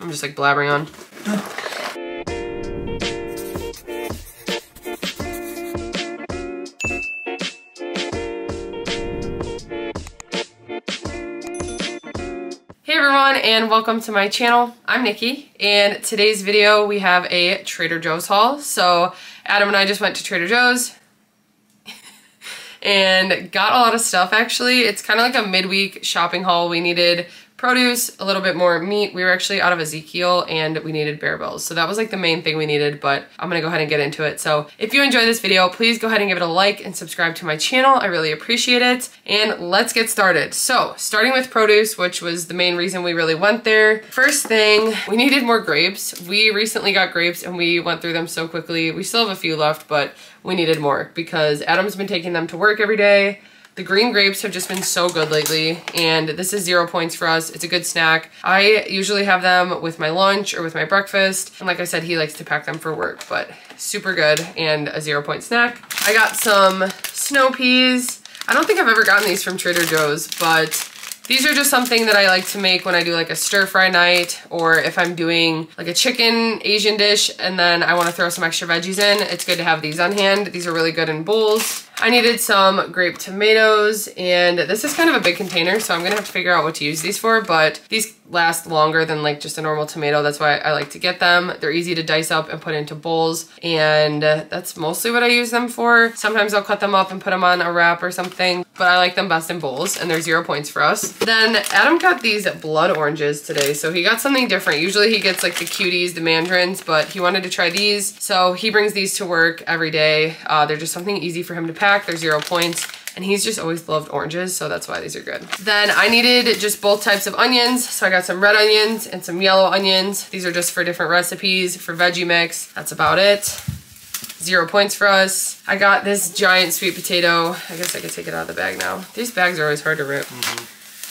I'm just like blabbering on. Hey everyone, and welcome to my channel. I'm Nikki, and today's video we have a Trader Joe's haul. So Adam and I just went to Trader Joe's and got a lot of stuff actually. It's kind of like a midweek shopping haul. We needed produce, a little bit more meat. We were actually out of Ezekiel and we needed bear bells. So that was like the main thing we needed, but I'm gonna go ahead and get into it. So if you enjoyed this video, please go ahead and give it a like and subscribe to my channel. I really appreciate it. And let's get started. So starting with produce, which was the main reason we really went there. First thing, we needed more grapes. We recently got grapes and we went through them so quickly. We still have a few left, but we needed more because Adam's been taking them to work every day. The green grapes have just been so good lately, and this is 0 points for us. It's a good snack. I usually have them with my lunch or with my breakfast, and like I said, he likes to pack them for work, but super good and a 0 point snack. I got some snow peas. I don't think I've ever gotten these from Trader Joe's, but these are just something that I like to make when I do like a stir fry night, or if I'm doing like a chicken Asian dish and then I want to throw some extra veggies in. It's good to have these on hand. These are really good in bowls. I needed some grape tomatoes, and this is kind of a big container, so I'm gonna have to figure out what to use these for, but these last longer than like just a normal tomato. That's why I like to get them. They're easy to dice up and put into bowls, and that's mostly what I use them for. Sometimes I'll cut them up and put them on a wrap or something, but I like them best in bowls, and they're 0 points for us. Then Adam got these blood oranges today, so he got something different. Usually he gets like the cuties, the mandarins, but he wanted to try these, so he brings these to work every day. They're just something easy for him to pack. They're 0 points, and he's just always loved oranges, so that's why these are good. Then I needed just both types of onions, so I got some red onions and some yellow onions. These are just for different recipes, for veggie mix. That's about it. 0 points for us. I got this giant sweet potato. I guess I could take it out of the bag now. These bags are always hard to rip.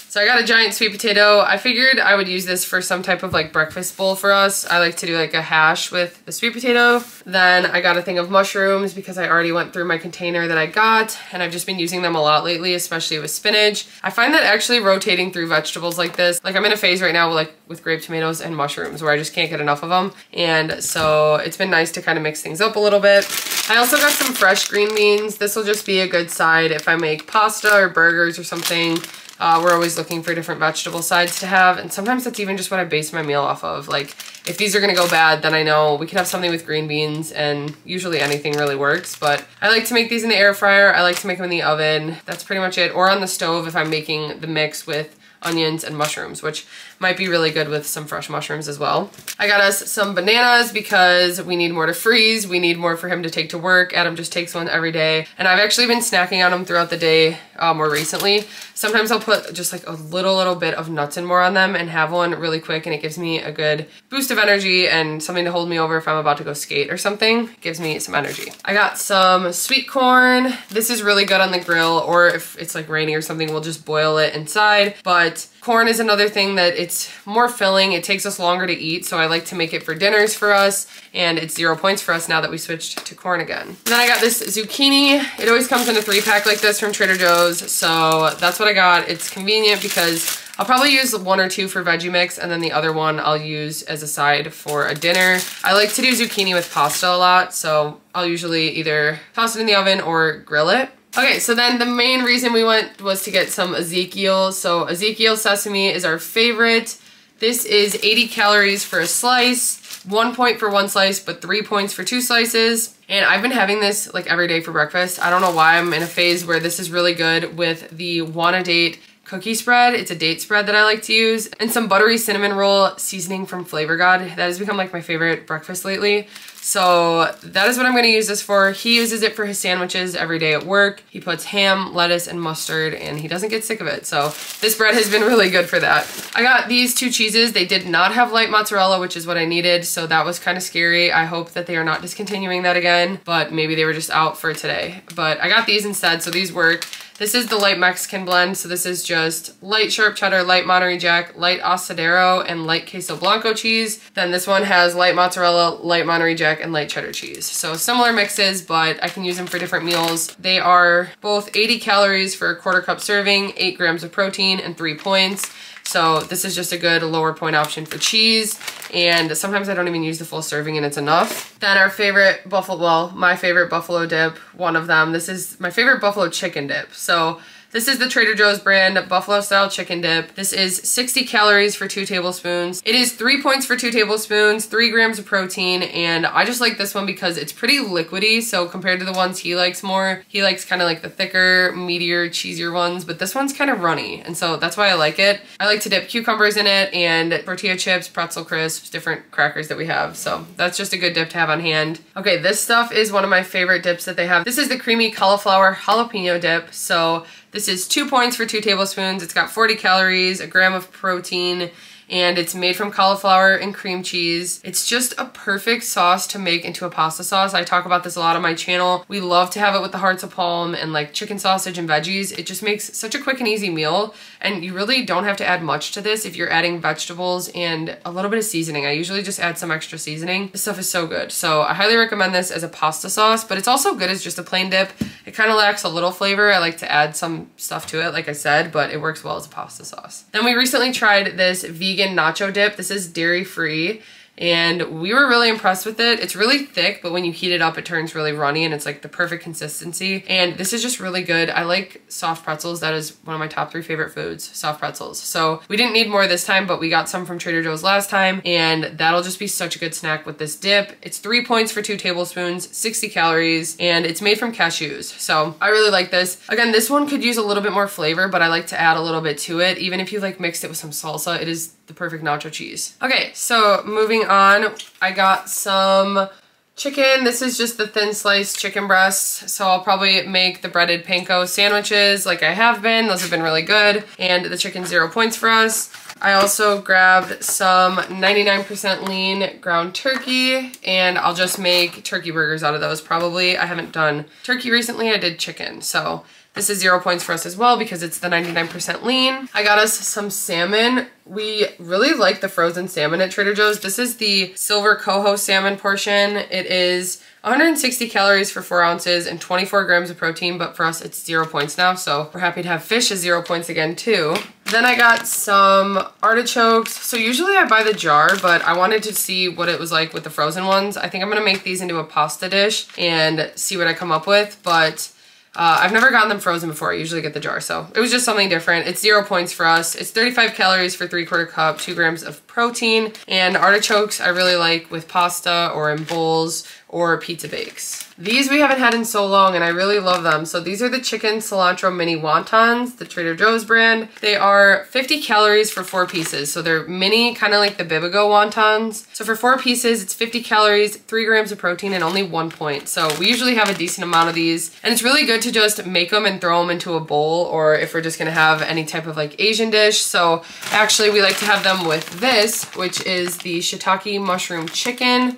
So I got a giant sweet potato. I figured I would use this for some type of like breakfast bowl for us. I like to do like a hash with the sweet potato. Then I got a thing of mushrooms because I already went through my container that I got, and I've just been using them a lot lately, especially with spinach. I find that actually rotating through vegetables like this, like I'm in a phase right now with grape tomatoes and mushrooms where I just can't get enough of them. And so it's been nice to kind of mix things up a little bit. I also got some fresh green beans. This will just be a good side if I make pasta or burgers or something. We're always looking for different vegetable sides to have, and sometimes that's even just what I base my meal off of. Like, if these are gonna go bad, then I know we can have something with green beans, and usually anything really works, but I like to make these in the air fryer. I like to make them in the oven. That's pretty much it. Or on the stove if I'm making the mix with onions and mushrooms, which might be really good with some fresh mushrooms as well. I got us some bananas because we need more to freeze. We need more for him to take to work. Adam just takes one every day, and I've actually been snacking on them throughout the day more recently. Sometimes I'll put just like a little bit of nuts and more on them and have one really quick, and it gives me a good boost of energy and something to hold me over if I'm about to go skate or something. It gives me some energy. I got some sweet corn. This is really good on the grill, or if it's like rainy or something, we'll just boil it inside. But corn is another thing that it's more filling. It takes us longer to eat, so I like to make it for dinners for us, and it's 0 points for us now that we switched to corn again. And then I got this zucchini. It always comes in a 3-pack like this from Trader Joe's, so that's what I got. It's convenient because I'll probably use 1 or 2 for veggie mix, and then the other one I'll use as a side for a dinner. I like to do zucchini with pasta a lot, so I'll usually either toss it in the oven or grill it. Okay, so then the main reason we went was to get some Ezekiel. So Ezekiel sesame is our favorite. This is 80 calories for a slice, 1 point for 1 slice, but 3 points for 2 slices. And I've been having this like every day for breakfast. I don't know why. I'm in a phase where this is really good with the Wanna Date cookie spread. It's a date spread that I like to use, and some buttery cinnamon roll seasoning from Flavor God. That has become like my favorite breakfast lately. So that is what I'm gonna use this for. He uses it for his sandwiches every day at work. He puts ham, lettuce, and mustard, and he doesn't get sick of it. So this bread has been really good for that. I got these 2 cheeses. They did not have light mozzarella, which is what I needed, so that was kind of scary. I hope that they are not discontinuing that again, but maybe they were just out for today. But I got these instead, so these work. This is the light Mexican blend, so this is just light sharp cheddar, light Monterey Jack, light asadero, and light queso blanco cheese. Then this one has light mozzarella, light Monterey Jack, and light cheddar cheese. So similar mixes, but I can use them for different meals. They are both 80 calories for a 1/4 cup serving, 8 grams of protein, and 3 points. So this is just a good lower point option for cheese. And sometimes I don't even use the full serving and it's enough. Then our favorite buffalo, well, my favorite buffalo dip, one of them. This is my favorite buffalo chicken dip. So this is the Trader Joe's brand buffalo style chicken dip. This is 60 calories for 2 tablespoons. It is 3 points for 2 tablespoons, 3 grams of protein, and I just like this one because it's pretty liquidy. So compared to the ones he likes more, he likes kind of like the thicker, meatier, cheesier ones, but this one's kind of runny. And so that's why I like it. I like to dip cucumbers in it and tortilla chips, pretzel crisps, different crackers that we have. So that's just a good dip to have on hand. Okay, this stuff is one of my favorite dips that they have. This is the creamy cauliflower jalapeno dip. So this is 2 points for 2 tablespoons. It's got 40 calories, a gram of protein, and it's made from cauliflower and cream cheese. It's just a perfect sauce to make into a pasta sauce. I talk about this a lot on my channel. We love to have it with the hearts of palm and like chicken sausage and veggies. It just makes such a quick and easy meal, and you really don't have to add much to this if you're adding vegetables and a little bit of seasoning. I usually just add some extra seasoning. This stuff is so good. So I highly recommend this as a pasta sauce, but it's also good as just a plain dip. It kind of lacks a little flavor. I like to add some stuff to it, like I said, but it works well as a pasta sauce. Then we recently tried this vegan nacho dip. This is dairy free, and we were really impressed with it. It's really thick, but when you heat it up, it turns really runny, and it's like the perfect consistency. And this is just really good. I like soft pretzels. That is one of my top 3 favorite foods, soft pretzels. So we didn't need more this time, but we got some from Trader Joe's last time, and that'll just be such a good snack with this dip. It's 3 points for 2 tablespoons, 60 calories, and it's made from cashews. So I really like this. Again, this one could use a little bit more flavor, but I like to add a little bit to it. Even if you like mixed it with some salsa, it is the perfect nacho cheese. Okay, so moving on, I got some chicken. This is just the thin sliced chicken breasts. So I'll probably make the breaded panko sandwiches like I have been. Those have been really good. And the chicken's 0 points for us. I also grabbed some 99% lean ground turkey, and I'll just make turkey burgers out of those probably. I haven't done turkey recently, I did chicken. So this is 0 points for us as well because it's the 99% lean. I got us some salmon. We really like the frozen salmon at Trader Joe's. This is the silver coho salmon portion. It is 160 calories for 4 ounces and 24 grams of protein, but for us it's 0 points now, so we're happy to have fish as 0 points again too. Then I got some artichokes. So usually I buy the jar, but I wanted to see what it was like with the frozen ones. I think I'm gonna make these into a pasta dish and see what I come up with, but I've never gotten them frozen before. I usually get the jar, so it was just something different. It's 0 points for us. It's 35 calories for 3/4 cup, 2 grams of protein, and artichokes I really like with pasta or in bowls or pizza bakes. These we haven't had in so long, and I really love them. So these are the chicken cilantro mini wontons, the Trader Joe's brand. They are 50 calories for 4 pieces. So they're mini, kind of like the Bibigo wontons. So for 4 pieces, it's 50 calories, 3 grams of protein, and only 1 point. So we usually have a decent amount of these, and it's really good to just make them and throw them into a bowl, or if we're just gonna have any type of like Asian dish. So actually we like to have them with this, which is the shiitake mushroom chicken.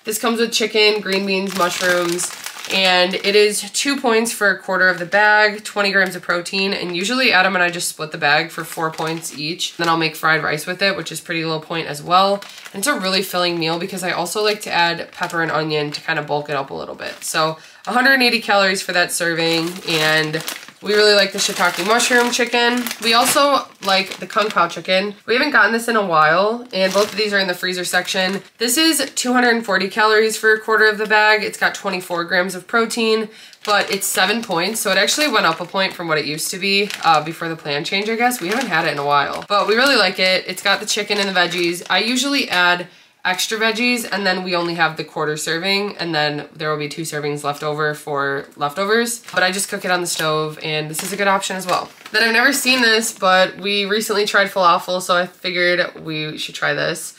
This comes with chicken, green beans, mushrooms, and it is 2 points for 1/4 of the bag, 20 grams of protein, and usually Adam and I just split the bag for 4 points each. Then I'll make fried rice with it, which is pretty low point as well. And it's a really filling meal because I also like to add pepper and onion to kind of bulk it up a little bit. So 180 calories for that serving, and we really like the shiitake mushroom chicken. We also like the kung pao chicken. We haven't gotten this in a while, and both of these are in the freezer section. This is 240 calories for 1/4 of the bag. It's got 24 grams of protein, but it's 7 points, so it actually went up a point from what it used to be before the plan change, I guess. We haven't had it in a while, but we really like it. It's got the chicken and the veggies. I usually add extra veggies, and then we only have the 1/4 serving, and then there will be 2 servings left over for leftovers. But I just cook it on the stove, and this is a good option as well. Then I've never seen this, but we recently tried falafel, so I figured we should try this.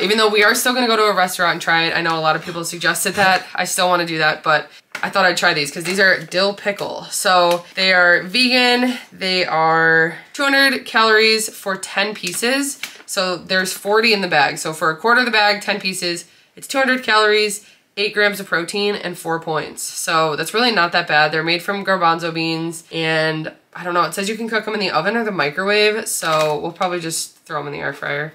Even though we are still gonna go to a restaurant and try it. I know a lot of people suggested that. I still wanna do that, but I thought I'd try these because these are dill pickle. So they are vegan. They are 200 calories for 10 pieces. So there's 40 in the bag. So for 1/4 of the bag, 10 pieces, it's 200 calories, 8 grams of protein, and 4 points. So that's really not that bad. They're made from garbanzo beans, and I don't know, it says you can cook them in the oven or the microwave, so we'll probably just throw them in the air fryer.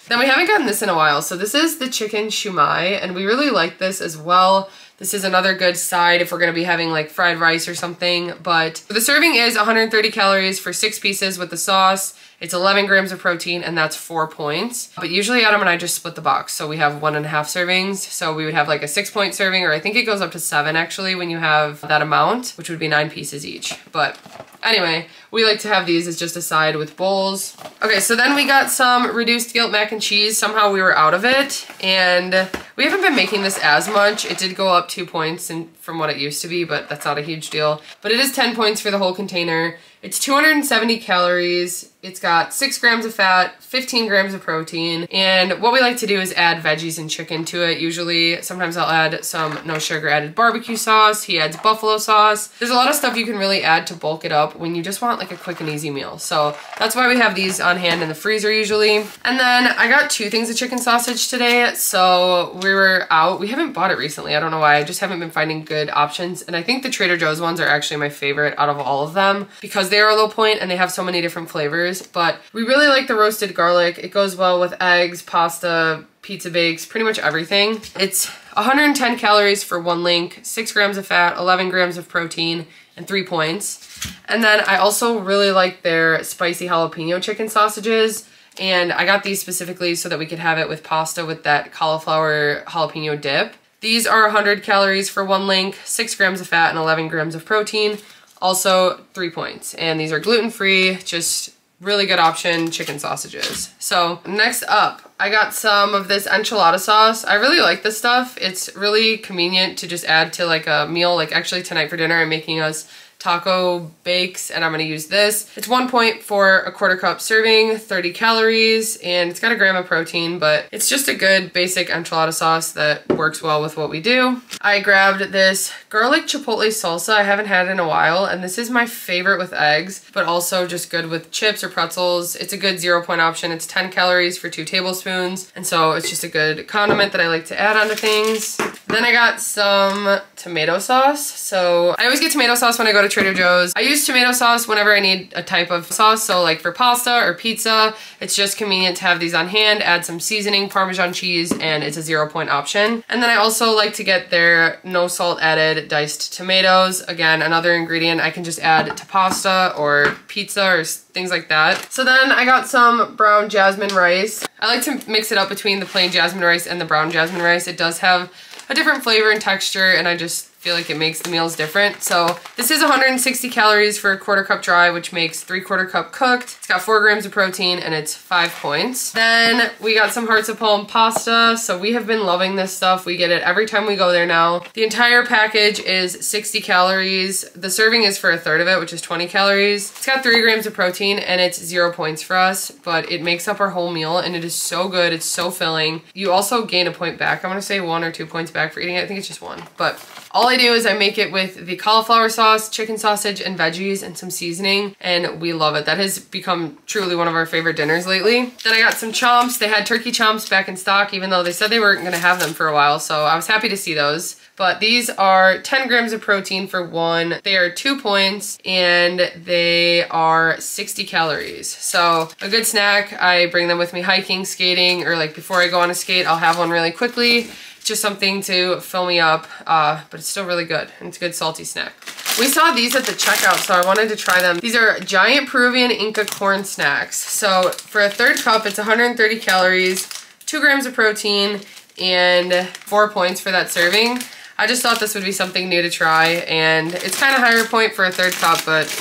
Then we haven't gotten this in a while. So this is the chicken shumai, and we really like this as well. This is another good side if we're gonna be having like fried rice or something. But the serving is 130 calories for 6 pieces with the sauce. It's 11 grams of protein, and that's 4 points. But usually Adam and I just split the box. So we have 1.5 servings. So we would have like a 6-point serving, or I think it goes up to 7 actually when you have that amount, which would be 9 pieces each. But anyway, we like to have these as just a side with bowls. Okay, so then we got some reduced guilt mac and cheese. Somehow we were out of it, and we haven't been making this as much. It did go up 2 points from what it used to be, but that's not a huge deal. But it is 10 points for the whole container. It's 270 calories. It's got 6 grams of fat, 15 grams of protein, and what we like to do is add veggies and chicken to it. Usually, sometimes I'll add some no sugar added barbecue sauce. He adds buffalo sauce. There's a lot of stuff you can really add to bulk it up when you just want like a quick and easy meal. So that's why we have these on hand in the freezer usually. And then I got 2 things of chicken sausage today. So we were out. We haven't bought it recently. I don't know why. I just haven't been finding good options. And I think the Trader Joe's ones are actually my favorite out of all of them because they are a low point and they have so many different flavors. But we really like the roasted garlic. It goes well with eggs, pasta, pizza bakes, pretty much everything. It's 110 calories for 1 link, 6 grams of fat, 11 grams of protein, and 3 points. And then I also really like their spicy jalapeno chicken sausages. And I got these specifically so that we could have it with pasta with that cauliflower jalapeno dip. These are 100 calories for 1 link, 6 grams of fat, and 11 grams of protein. Also 3 points. And these are gluten-free, just really good option chicken sausages. So next up, I got some of this enchilada sauce. I really like this stuff. It's really convenient to just add to like a meal. Like actually tonight for dinner, I'm making us taco bakes and I'm gonna use this. It's 1 point for a 1/4 cup serving, 30 calories, and it's got 1 gram of protein, but it's just a good basic enchilada sauce that works well with what we do. I grabbed this garlic chipotle salsa. I haven't had it in a while, and this is my favorite with eggs, but also just good with chips or pretzels. It's a good 0 point option. It's 10 calories for 2 tablespoons, and so it's just a good condiment that I like to add onto things. Then I got some tomato sauce. So I always get tomato sauce when I go to Trader Joe's. I use tomato sauce whenever I need a type of sauce. So like for pasta or pizza, it's just convenient to have these on hand, add some seasoning, Parmesan cheese, and it's a 0 point option. And then I also like to get their no salt added diced tomatoes. Again, another ingredient I can just add to pasta or pizza or things like that. So then I got some brown jasmine rice. I like to mix it up between the plain jasmine rice and the brown jasmine rice. It does have a different flavor and texture, and I just feel like it makes the meals different. So this is 160 calories for a 1/4 cup dry, which makes 3/4 cup cooked. It's got 4 grams of protein and it's 5 points. Then we got some hearts of palm pasta. So we have been loving this stuff. We get it every time we go there now. The entire package is 60 calories. The serving is for 1/3 of it, which is 20 calories. It's got 3 grams of protein and it's 0 points for us, but it makes up our whole meal and it is so good. It's so filling. You also gain a point back. I'm gonna say 1 or 2 points back for eating it. I think it's just 1, but all I do is I make it with the cauliflower sauce, chicken sausage, and veggies, and some seasoning, and we love it. That has become truly one of our favorite dinners lately. Then I got some chomps. They had turkey chomps back in stock, even though they said they weren't gonna have them for a while, so I was happy to see those. But these are 10 grams of protein for 1. They are 2 points, and they are 60 calories. So a good snack. I bring them with me hiking, skating, or like before I go on a skate, I'll have one really quickly. Just something to fill me up, but it's still really good. And it's a good salty snack. We saw these at the checkout, so I wanted to try them. These are giant Peruvian Inca corn snacks. So for a 1/3 cup, it's 130 calories, 2 grams of protein, and 4 points for that serving. I just thought this would be something new to try, and it's kind of higher point for a 1/3 cup, but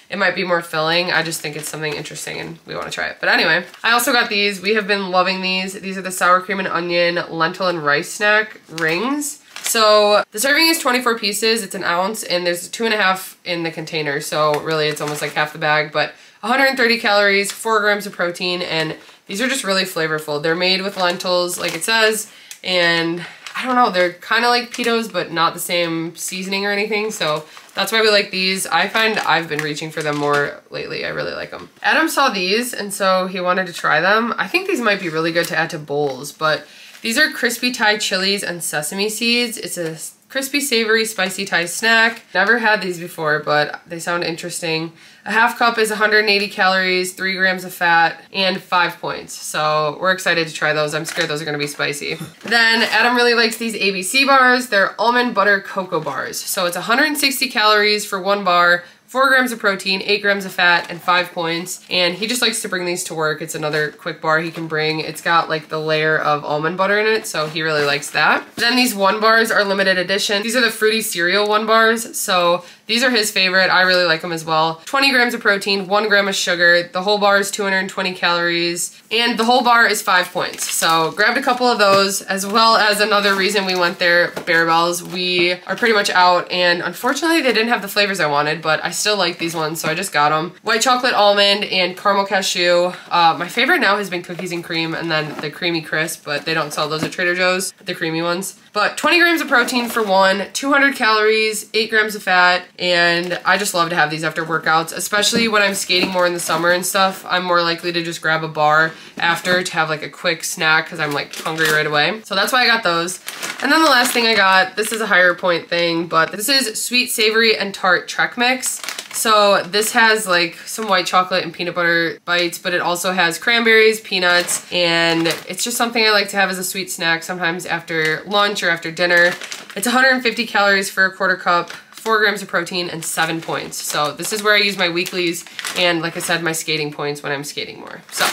it might be more filling. I just think it's something interesting and we want to try it. But anyway, I also got these. We have been loving these. These are the sour cream and onion lentil and rice snack rings. So the serving is 24 pieces. It's 1 ounce and there's 2.5 in the container. So really it's almost like half the bag, but 130 calories, 4 grams of protein, and these are just really flavorful. They're made with lentils like it says, and I don't know, they're kind of like pitos, but not the same seasoning or anything. So that's why we like these. I find I've been reaching for them more lately. I really like them. Adam saw these, and so he wanted to try them. I think these might be really good to add to bowls, but these are crispy Thai chilies and sesame seeds. It's a crispy, savory, spicy Thai snack. Never had these before, but they sound interesting. A half cup is 180 calories, 3 grams of fat, and 5 points. So we're excited to try those. I'm scared those are gonna be spicy. Then Adam really likes these ABC bars. They're almond butter cocoa bars. So it's 160 calories for 1 bar, 4 grams of protein, 8 grams of fat, and 5 points. And he just likes to bring these to work. It's another quick bar he can bring. It's got like the layer of almond butter in it, so he really likes that. Then these 1 bars are limited edition. These are the fruity cereal 1 bars. So these are his favorite. I really like them as well. 20 grams of protein, 1 gram of sugar. The whole bar is 220 calories, and the whole bar is 5 points. So grabbed a couple of those, as well as another reason we went there, Bearbells. We are pretty much out, and unfortunately they didn't have the flavors I wanted, but I still like these ones, so I just got them. White chocolate almond and caramel cashew. My favorite now has been cookies and cream, and then the creamy crisp, but they don't sell those at Trader Joe's, the creamy ones. But 20 grams of protein for 1, 200 calories, 8 grams of fat, and I just love to have these after workouts, especially when I'm skating more in the summer and stuff. I'm more likely to just grab a bar after to have like a quick snack because I'm like hungry right away. So that's why I got those. And then the last thing I got, this is a higher point thing, but this is sweet, savory, and tart Trek mix. So this has like some white chocolate and peanut butter bites, but it also has cranberries, peanuts, and it's just something I like to have as a sweet snack sometimes after lunch or after dinner. It's 150 calories for a quarter cup, 4 grams of protein, and 7 points. So this is where I use my weeklies and, like I said, my skating points when I'm skating more. So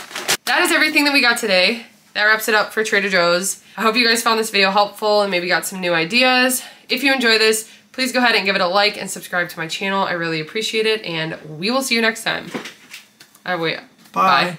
that is everything that we got today. That wraps it up for Trader Joe's. I hope you guys found this video helpful and maybe got some new ideas. If you enjoy this, please go ahead and give it a like and subscribe to my channel. I really appreciate it, and we will see you next time. Bye.